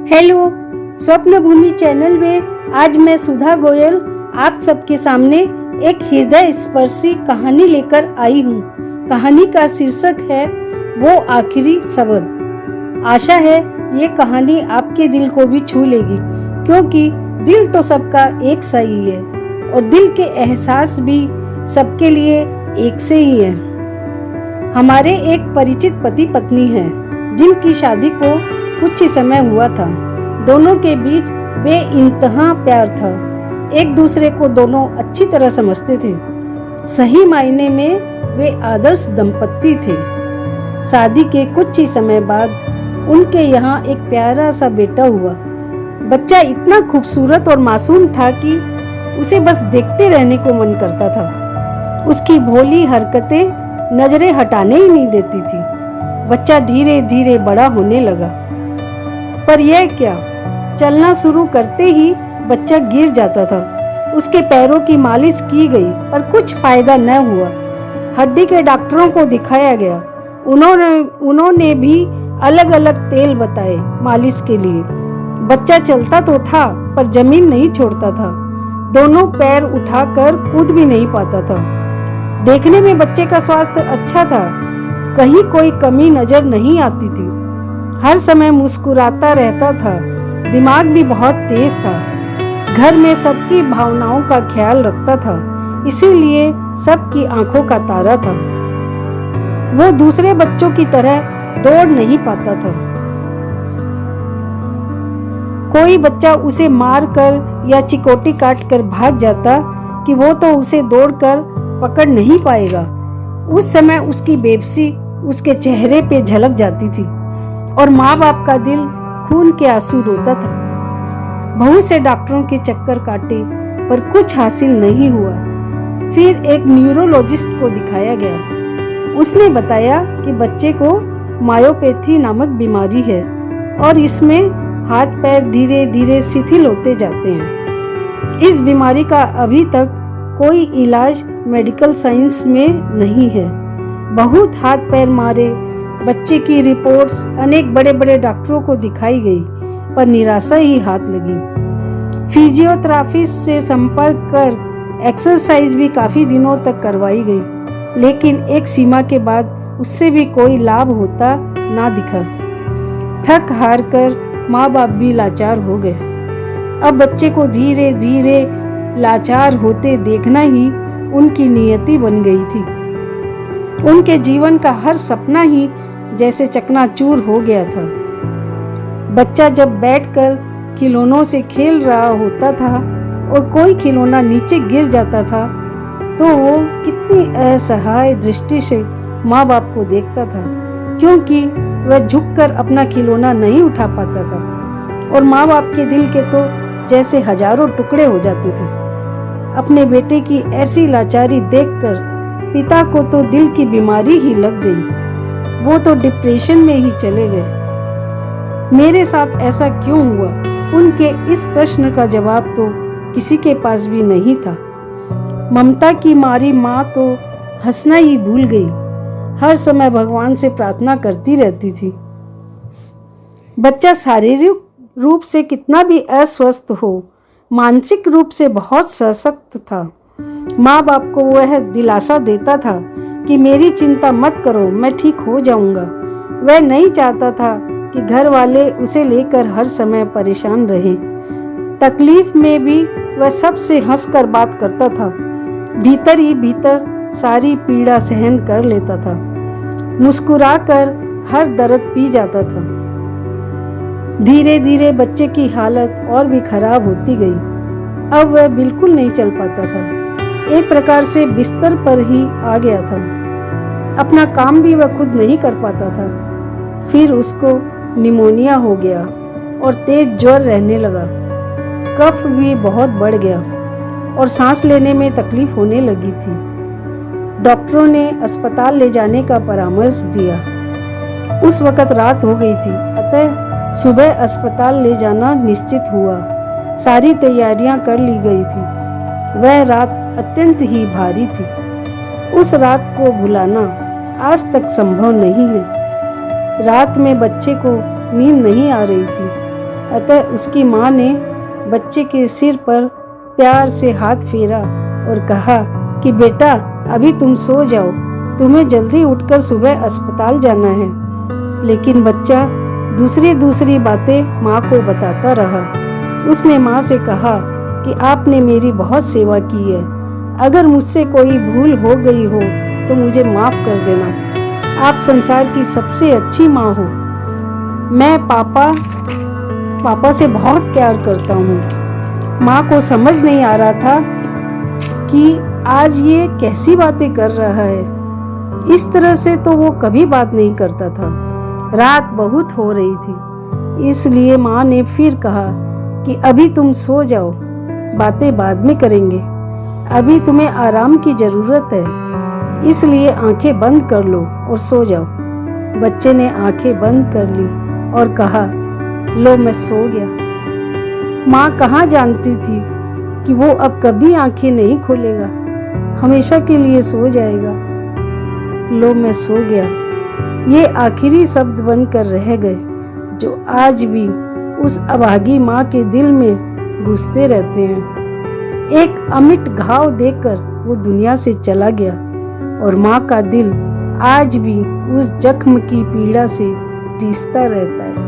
Hello, स्वप्न भूमि channel में आज मैं सुधा गोयल आप सबके सामने एक हृदय स्पर्शी कहानी लेकर आई हूँ। कहानी का शीर्षक है वो आखिरी शब्द। आशा है ये कहानी आपके दिल को भी छू लेगी, क्योंकि दिल तो सबका एक सा ही है और दिल के एहसास भी सबके लिए एक से ही है। हमारे एक परिचित पति पत्नी हैं, जिनकी शादी को कुछ ही समय हुआ था। दोनों के बीच बेइंतहा प्यार था। एक दूसरे को दोनों अच्छी तरह समझते थे। सही मायने में वे आदर्श दंपत्ति थे। शादी के कुछ ही समय बाद उनके यहाँ एक प्यारा सा बेटा हुआ। बच्चा इतना खूबसूरत और मासूम था कि उसे बस देखते रहने को मन करता था। उसकी भोली हरकतें नजरें हटाने ही नहीं देती थी। बच्चा धीरे धीरे बड़ा होने लगा, पर यह क्या, चलना शुरू करते ही बच्चा गिर जाता था। उसके पैरों की मालिश की गई, पर कुछ फायदा न हुआ। हड्डी के डॉक्टरों को दिखाया गया। उन्होंने भी अलग अलग तेल बताए मालिश के लिए। बच्चा चलता तो था, पर जमीन नहीं छोड़ता था। दोनों पैर उठाकर कूद भी नहीं पाता था। देखने में बच्चे का स्वास्थ्य अच्छा था, कहीं कोई कमी नजर नहीं आती थी। हर समय मुस्कुराता रहता था। दिमाग भी बहुत तेज था। घर में सबकी भावनाओं का ख्याल रखता था, इसीलिए सबकी आंखों का तारा था। वो दूसरे बच्चों की तरह दौड़ नहीं पाता था। कोई बच्चा उसे मारकर या चिकोटी काट कर भाग जाता कि वो तो उसे दौड़कर पकड़ नहीं पाएगा। उस समय उसकी बेबसी उसके चेहरे पे झलक जाती थी और माँ बाप का दिल खून के आंसू रोता था। बहुत से डॉक्टरों के चक्कर काटे, पर कुछ हासिल नहीं हुआ। फिर एक न्यूरोलॉजिस्ट को दिखाया गया। उसने बताया कि बच्चे को मायोपैथी नामक बीमारी है और इसमें हाथ पैर धीरे धीरे शिथिल होते जाते हैं। इस बीमारी का अभी तक कोई इलाज मेडिकल साइंस में नहीं है। बहुत हाथ पैर मारे, बच्चे की रिपोर्ट्स अनेक बड़े बड़े डॉक्टरों को दिखाई गई, पर निराशा ही हाथ लगी। फिजियोथेरेपिस्ट से संपर्क कर एक्सरसाइज भी काफी दिनों तक करवाई गई, लेकिन एक सीमा के बाद उससे भी कोई लाभ होता ना दिखा। थक हार कर माँ बाप भी लाचार हो गए। अब बच्चे को धीरे धीरे लाचार होते देखना ही उनकी नियति बन गई थी। उनके जीवन का हर सपना ही जैसे चकनाचूर हो गया था। बच्चा जब बैठकर खिलौनों से खेल रहा होता था और कोई खिलौना नीचे गिर जाता था, तो वो कितनी असहाय दृष्टि से माँ बाप को देखता था, क्योंकि वह झुककर अपना खिलौना नहीं उठा पाता था और माँ बाप के दिल के तो जैसे हजारों टुकड़े हो जाते थे। अपने बेटे की ऐसी लाचारी देखकर पिता को तो दिल की बीमारी ही लग गई। वो तो डिप्रेशन में ही चले गए। मेरे साथ ऐसा क्यों हुआ? उनके इस प्रश्न का जवाब तो किसी के पास भी नहीं था। ममता की मारी माँ तो हंसना ही भूल गई। हर समय भगवान से प्रार्थना करती रहती थी। बच्चा शारीरिक रूप से कितना भी अस्वस्थ हो, मानसिक रूप से बहुत सशक्त था। माँ बाप को वह दिलासा देता था कि मेरी चिंता मत करो, मैं ठीक हो जाऊंगा। वह नहीं चाहता था कि घर वाले उसे लेकर हर समय परेशान रहें। तकलीफ में भी वह सबसे हंसकर बात करता था। भीतर ही भीतर सारी पीड़ा सहन कर लेता था। मुस्कुराकर हर दर्द पी जाता था। धीरे धीरे बच्चे की हालत और भी खराब होती गई। अब वह बिल्कुल नहीं चल पाता था। एक प्रकार से बिस्तर पर ही आ गया था। अपना काम भी वह खुद नहीं कर पाता था। फिर उसको निमोनिया हो गया और तेज ज्वर रहने लगा। कफ भी बहुत बढ़ गया और सांस लेने में तकलीफ होने लगी थी। डॉक्टरों ने अस्पताल ले जाने का परामर्श दिया। उस वक़्त रात हो गई थी, अतः सुबह अस्पताल ले जाना निश्चित हुआ। सारी तैयारियां कर ली गई थी। वह रात अत्यंत ही भारी थी। उस रात को भुलाना आज तक संभव नहीं है। रात में बच्चे को नींद नहीं आ रही थी। अतः उसकी माँ ने बच्चे के सिर पर प्यार से हाथ फेरा और कहा कि बेटा अभी तुम सो जाओ, तुम्हें जल्दी उठकर सुबह अस्पताल जाना है। लेकिन बच्चा दूसरी बातें माँ को बताता रहा। उसने माँ से कहा कि आपने मेरी बहुत सेवा की है, अगर मुझसे कोई भूल हो गई हो तो मुझे माफ़ कर देना। आप संसार की सबसे अच्छी माँ हो। मैं पापा से बहुत प्यार करता हूँ। माँ को समझ नहीं आ रहा था कि आज ये कैसी बातें कर रहा है। इस तरह से तो वो कभी बात नहीं करता था। रात बहुत हो रही थी, इसलिए माँ ने फिर कहा कि अभी तुम सो जाओ, बातें बाद में करेंगे। अभी तुम्हें आराम की ज़रूरत है, इसलिए आंखें बंद कर लो और सो जाओ। बच्चे ने आंखें बंद कर ली और कहा, लो मैं सो गया। माँ कहाँ जानती थी कि वो अब कभी आंखें नहीं खोलेगा, हमेशा के लिए सो जाएगा। लो मैं सो गया, ये आखिरी शब्द बनकर रह गए, जो आज भी उस अभागी माँ के दिल में घुसते रहते हैं। एक अमिट घाव देकर वो दुनिया से चला गया और माँ का दिल आज भी उस जख्म की पीड़ा से टीसता रहता है।